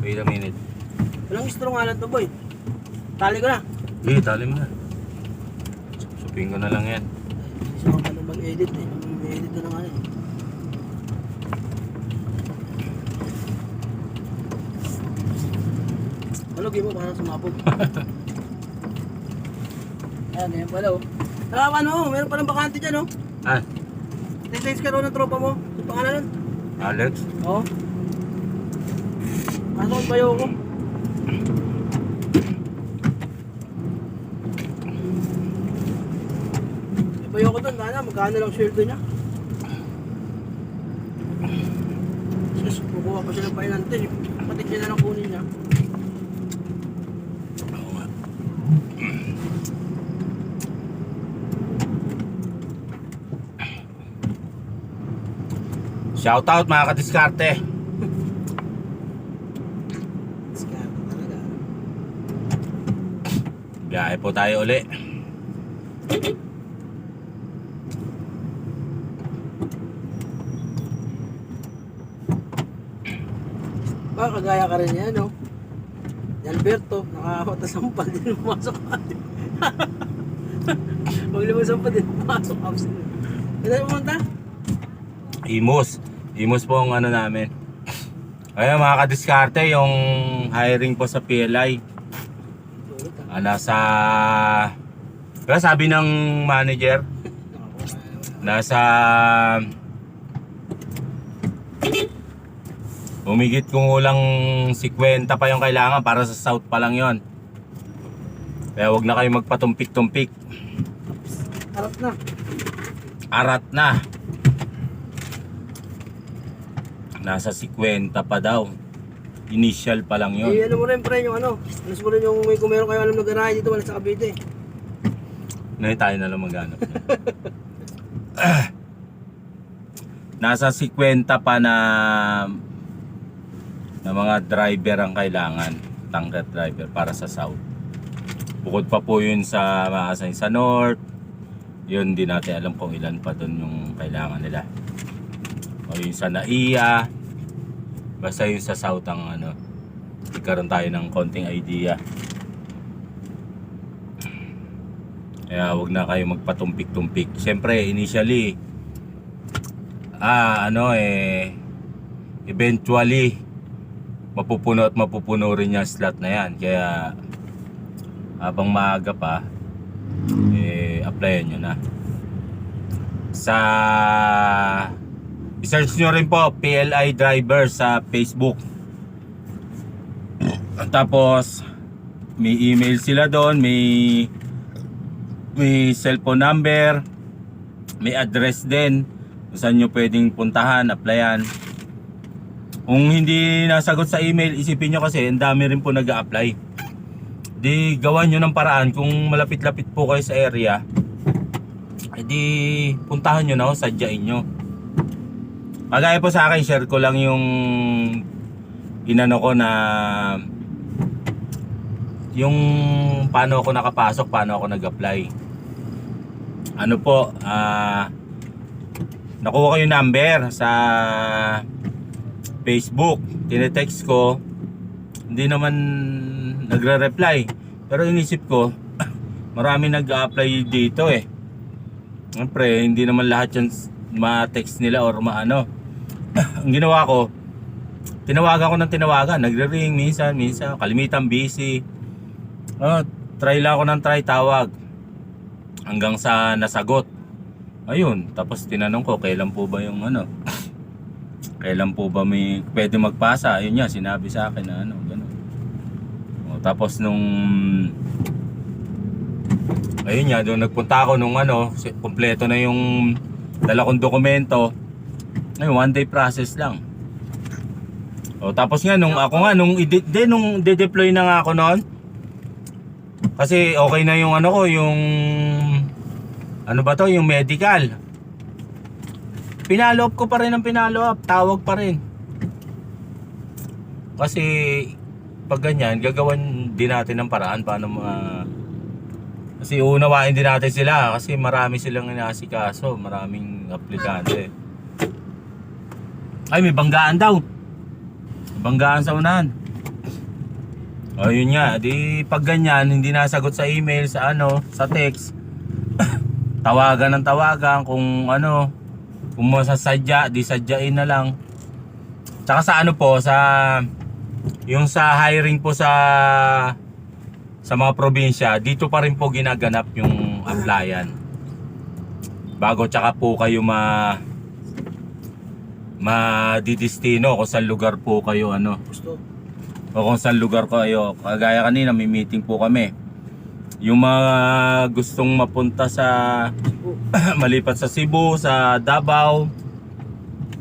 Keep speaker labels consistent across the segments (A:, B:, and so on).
A: Wait a minute.
B: Walang straw nga lang to, boy. Tali ko na.
A: Tali mo na. Supin ko na lang yan.
B: Gusto ko pa mag-edit eh. Mag-edit ko na nga eh. Halugin mo para sumabog. Ayan, yan pala oh. Ano, meron palang bakante dyan oh.
A: Ah,
B: Text ka raw ng tropa mo. Yung pangalan nun?
A: Alex?
B: Oo. Kaso ang bayo ko. Yung bayo ko dun, magkano lang sweldo niya. Sus, kukuha pa siya ng painante. Kapatid niya na lang kunin niya.
A: Shoutout mga kadiskarte.
B: Diskarte talaga.
A: Biyahe po tayo uli.
B: Kagaya ka rin yan, no? Ni Alberto, nakakasampal din pumasok ka. Pag lumasampal din pumasok ka. Kaya pumunta?
A: Imus po ang ano namin. Ayun mga kadiskarte, yung hiring po sa PLI. Nasa... Kaya sabi ng manager, nasa... Humigit kung ulang 50 pa yung kailangan para sa south pa lang yon. Kaya wag na kayo magpatumpik-tumpik.
B: Harap na.
A: Arat na. Nasa 50 pa daw. Initial pa lang yon.
B: Ano mo rin pre yung ano. Alas mo rin yung may kung meron kayo alam na garahe dito wala sa Cavite.
A: Ngayon tayo na lang maghanap. Nasa 50 pa na mga driver ang kailangan, tanker driver para sa south. Bukod pa po yun sa ma-assign sa north. Yun din natin alam kung ilan pa doon yung kailangan nila. O yun sa NAIA. Basta yun sa south ang ano, ikaroon tayo ng konting idea. Kaya wag na kayo magpatumpik-tumpik. Siyempre initially eventually mapupuno at mapupuno rin yung slot na yan. Kaya habang maaga pa applyan nyo na. I-search nyo rin po PLI driver sa Facebook. Tapos may email sila doon, may cellphone number, may address din kung saan nyo pwedeng puntahan, applyan. Kung hindi nasagot sa email, isipin nyo kasi ang dami rin po nag-a-apply. Di gawan nyo ng paraan. Kung malapit-lapit po kayo sa area, di puntahan nyo na o sadyain nyo. Kagaya po sa akin, share ko lang yung inano ko na yung paano ako nakapasok, paano ako nag-apply. Ano po, nakuha ko yung number sa Facebook, tinetext ko, hindi naman nagre-reply. Pero inisip ko, marami nag-a-apply dito eh. Siyempre, hindi naman lahat yan ma-text nila or maano. Ang ginawa ko, tinawagan ko ng tinawagan, nagre-ring minsan, kalimitan busy. Try lang ako ng try, tawag. Hanggang sa nasagot. Ayun, tapos tinanong ko, kailan po ba yung ano? Kailan po ba may pwede magpasa? Ayun niya, sinabi sa akin na ano, gano'n. Tapos nung ayun niya, doon nagpunta ako nung ano, kompleto na yung dala kong dokumento. Ayun, one day process lang. Tapos nga nung ako nga nung de-deploy na nga ako noon. Kasi okay na yung ano ko, yung ano ba to, yung medical. Pinalo up ko pa rin ang pinalo up, tawag pa rin. Kasi pag ganyan, gagawan din natin ng paraan paano kasi uunawain din natin sila kasi marami silang inaasikaso, maraming aplikante. Ay, may banggaan daw. Banggaan sa unahan. O yun nga, di pag ganyan, hindi nasagot sa email, sa ano, sa text, tawagan ng tawagan kung ano, kung masasadya, di sadyain na lang. Tsaka sa ano po, sa yung sa hiring po sa mga probinsya, dito pa rin po ginaganap yung applyan. Bago tsaka po kayo madidistino kung saan lugar po kayo ano.
B: Gusto.
A: O kung saan lugar kayo. Kagaya kanina may meeting po kami. Yung mga gustong mapunta sa malipat sa Cebu, sa Davao,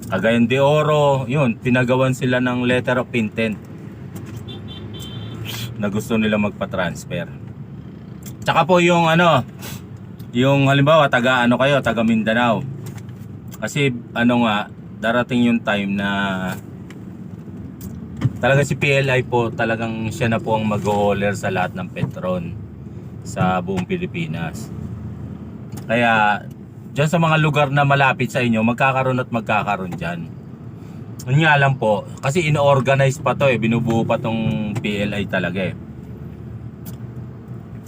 A: Cagayan de Oro, yun, pinagawan sila ng letter of intent na gusto nila magpa-transfer. Tsaka po yung ano, yung halimbawa taga ano kayo, taga Mindanao. Kasi ano nga, darating yung time na talaga si PLI po, talagang siya na po ang mag-hauler sa lahat ng Petron sa buong Pilipinas. Kaya dyan sa mga lugar na malapit sa inyo, magkakaroon at magkakaroon dyan. Yun nga lang po, kasi ino-organize pa to binubuo pa tong PLI talaga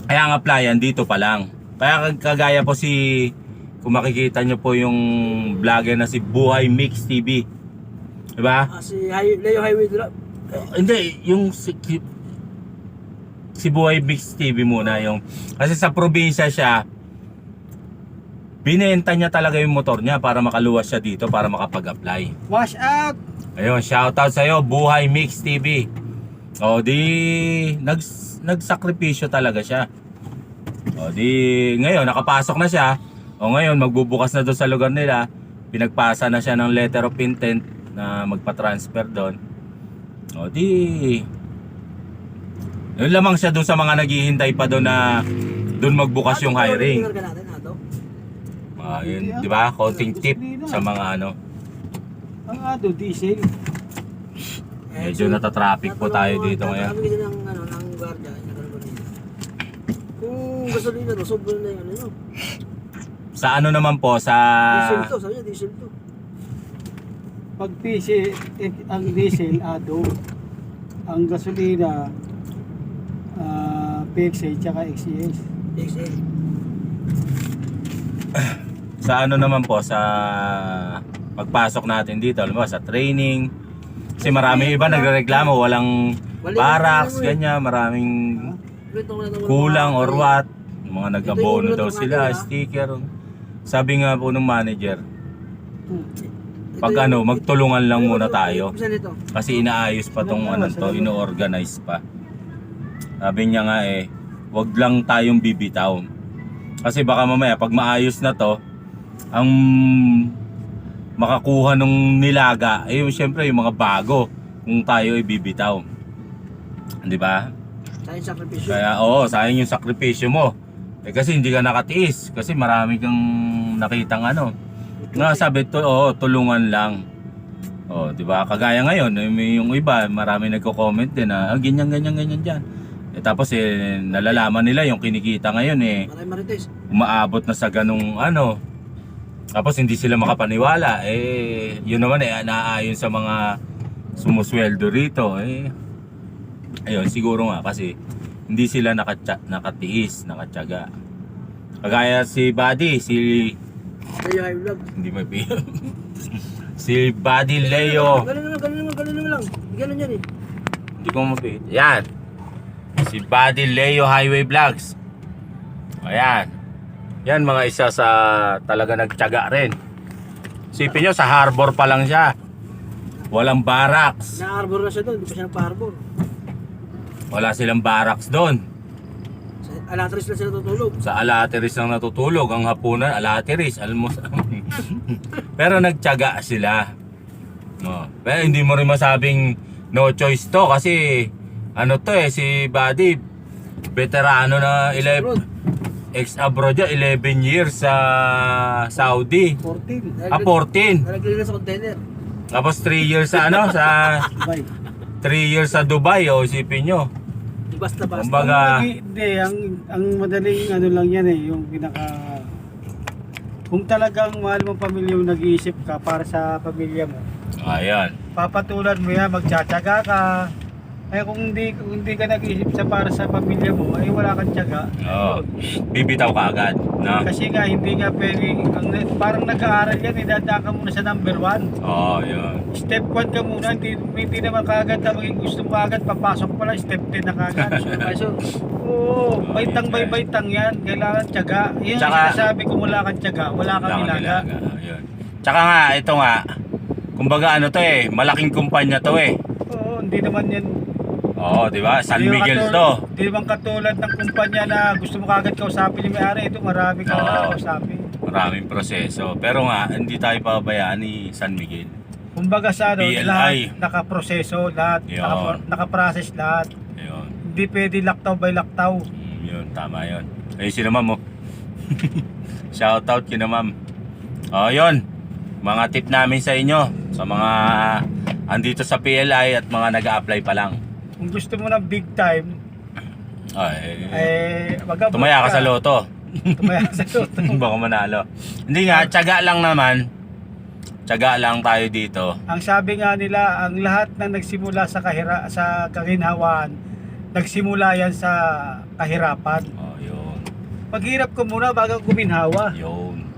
A: Kaya ang applyan dito pa lang. Kaya kagaya po kung makikita nyo po yung vlogger na si Buhay Mix TV. Diba?
B: Si Leo Highway Drive.
A: Hindi, yung si Buhay Mix TV muna yung kasi sa probinsya siya, binenta niya talaga yung motor niya para makaluwas siya dito para makapag-apply.
B: Wash out!
A: Ayun, shoutout sa'yo, Buhay Mix TV. O di nagsakripisyo talaga siya. O di ngayon nakapasok na siya. O ngayon magbubukas na doon sa lugar nila. Pinagpasa na siya ng letter of intent na magpa-transfer doon. O di yun lamang siya doon sa mga naghihintay pa doon na doon magbukas yung hiring. Yun, di ba? Konting tip sa mga ano.
C: Ang ado, diesel.
A: Medyo natatraffic po tayo dito ngayon.
B: Sabi kasi ng guardia, kung gasolina to, sobrang na yung ano.
A: Sa ano naman po, sa
B: Diesel to, sabi niya diesel to.
C: Pag PC, ang diesel, ado. Ang gasolina, PXA, tsaka XCS.
B: XL.
A: sa ano naman po, sa pagpasok natin dito, alam mo, sa training. Kasi marami iba nagrereklamo, walang barracks, ganyan, maraming kulang or what. Mga nag-abono daw sila, sticker. Sabi nga po ng manager, pag ano, magtulungan lang muna tayo. Kasi inaayos pa tong ano to, ino-organize pa. Sabi niya nga wag lang tayong bibitaw. Kasi baka mamaya pag maayos na to, ang makakuha nung nilaga yung syempre yung mga bago kung tayo ay bibitaw. 'Di ba?
B: Sayang sakripisyo.
A: Kaya sayang yung sakripisyo mo. Kasi hindi ka nakatiis kasi marami kang nakitang ano. Nga sabi tulungan lang. 'Di ba? Kagaya ngayon, yung iba, marami nagko-comment din na ganyan diyan. Tapos nalalaman nila yung kinikita ngayon
B: Maraming marites.
A: umaabot na sa ganung ano. Tapos hindi sila makapaniwala. Yun naman naaayon sa mga sumusweldo rito. Ayun, siguro nga kasi hindi sila nakatiis, nakatyaga. Kagaya si Buddy,
B: Leo High Vlog.
A: hindi may si Buddy Leo.
B: Ganun lang. Ganun yan
A: Hindi ko mapit. Yan. Si Buddy Leo Highway Vlogs. Ayan. Yan mga isa sa talaga nagtiyaga rin. Sipin nyo, sa harbor pa lang siya. Walang barracks.
B: Na-harbor na siya doon, hindi pa siya nagpa-harbor.
A: Wala silang barracks doon.
B: Sa Alatres lang sila tutulog.
A: Sa Alateris lang natutulog. Ang hapunan, Alateris. Pero nagtiyaga sila. No. Pero hindi mo rin masabing no choice to. Kasi ano to si Buddy, veterano na 11. Ex-abroad yan, 11 years sa Saudi.
C: 14.
A: 14.
B: Nalagay na sa container.
A: Tapos 3 years sa ano, sa
C: Dubai.
A: 3 years sa Dubai, sipin nyo.
B: Di basta-basta.
A: Kumbaga,
C: Hindi, ang madaling ano lang yan yung kung talagang mahal mong pamilya yung nag-iisip ka para sa pamilya mo,
A: ayan.
C: papatulan mo yan, magtsatsaga ka, Kaya kung hindi ka nag-iisip sa para sa pamilya mo, ay wala kang tiyaga.
A: Oo. Bibitaw ka agad. No?
C: Kasi nga, hindi nga pwedeng, parang nag-aaral yan, idadaan ka muna sa number 1.
A: Oo, yun.
C: Step 1 ka muna, hindi naman kagad na maging gusto mo kagad, papasok pa lang, step 10 na kagad.
B: Supervisor.
C: Oo, baitang by baitang yan, kailangan tiyaga. Yan ang
A: Tsaka-
C: sinasabi kung wala kang tiyaga, wala kang nilaga.
A: Yun. Tsaka nga, ito nga, kumbaga ano to eh, malaking kumpanya to eh.
C: Oo, hindi naman yan.
A: Oo, di ba? San
C: Hindi
A: Miguel
C: naman
A: to.
C: Hindi naman katulad ng kumpanya na gusto mo kagad kausapin yung may-ari. Ito marami ka
A: Oo.
C: na kausapin.
A: Maraming proseso. Pero nga, hindi tayo pabayaan ni San Miguel.
C: Kumbaga sa ano,
A: PLI.
C: lahat nakaproseso, lahat,
A: Yun.
C: nakaprocess lahat.
A: Ayun.
C: Hindi pwede laktaw by laktaw.
A: Yun, tama yun. Ayun si na ma'am, oh. Shoutout kina ma'am. O, yun. Mga tip namin sa inyo. Sa mga andito sa PLI at mga nag-a-apply pa lang.
C: Kung gusto mo ng big time, mag-abot
A: Tumaya ka sa loto.
C: Tumaya ka sa loto.
A: Baka manalo. Hindi nga, tiyaga lang naman. Tiyaga lang tayo dito.
C: Ang sabi nga nila, ang lahat na nagsimula sa sa kaginhawaan, nagsimula yan sa kahirapan.
A: Oh, yun.
C: Paghirap ko muna bago kuminhawa.
A: Yun.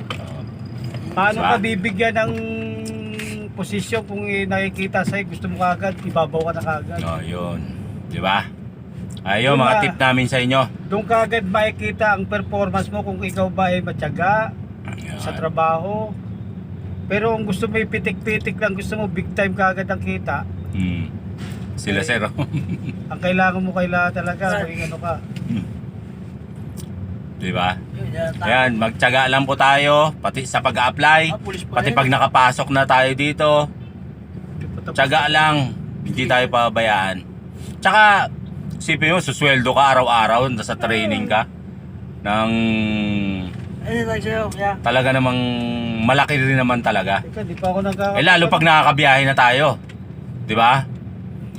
C: Paano
A: Diba?
C: ka bibigyan ng posisyon kung nakikita sa'yo, gusto mo kagad, ibabaw ka na kagad.
A: Oh, yun. Di ba? Ayun, mga tip namin sa inyo.
C: Doon kagad makikita ang performance mo kung ikaw ba ay matyaga
A: Ayun.
C: sa trabaho. Pero kung gusto mo ipitik-pitik lang, gusto mo big time kagad ang kita,
A: Sila sir.
C: ang kailangan mo talaga kung ano ka.
A: Di ba?
B: Yun, yan,
A: Ayan, magtiyaga lang po tayo pati sa pag-apply,
B: pulis pa
A: pati
B: rin.
A: pag nakapasok na tayo dito. Tiyaga lang, hindi tayo pabayaan. Tsaka, isipin mo, susweldo ka araw-araw sa training ka. Ng
B: Ayun lang sa'yo, kaya.
A: talaga namang malaki rin naman talaga.
C: Teka, di pa ako
A: Lalo pag nakakabiyahe na tayo. Di ba?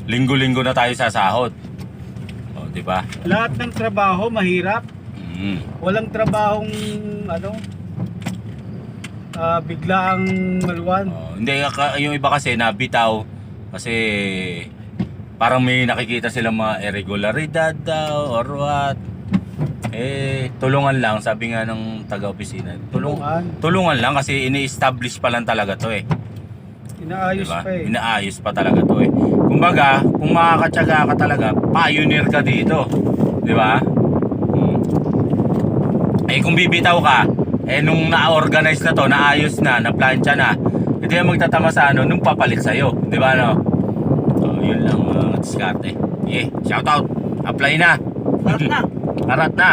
A: Linggo-linggo na tayo sa sahod. O, di ba?
C: Lahat ng trabaho mahirap. Walang trabahong biglaang maluwan.
A: Hindi, yung iba kasi nabitaw kasi parang may nakikita silang mga irregularidad daw or what. Tulungan lang, sabi nga ng taga-opisina. Tulungan lang kasi ini-establish pa lang talaga to eh.
C: Inaayos
A: Diba?
C: pa eh.
A: Inaayos pa talaga to eh. Kumbaga, kung makakatsaga ka talaga, pioneer ka dito. Di ba? Kung bibitaw ka, nung na-organize na to, naayos na, na-plancha na, hindi yan magtatama sa nung papalit sa'yo. Di ba, no? So, yun lang mga diskarte. Shoutout. Apply na.
B: Lahat na.
A: Karat na.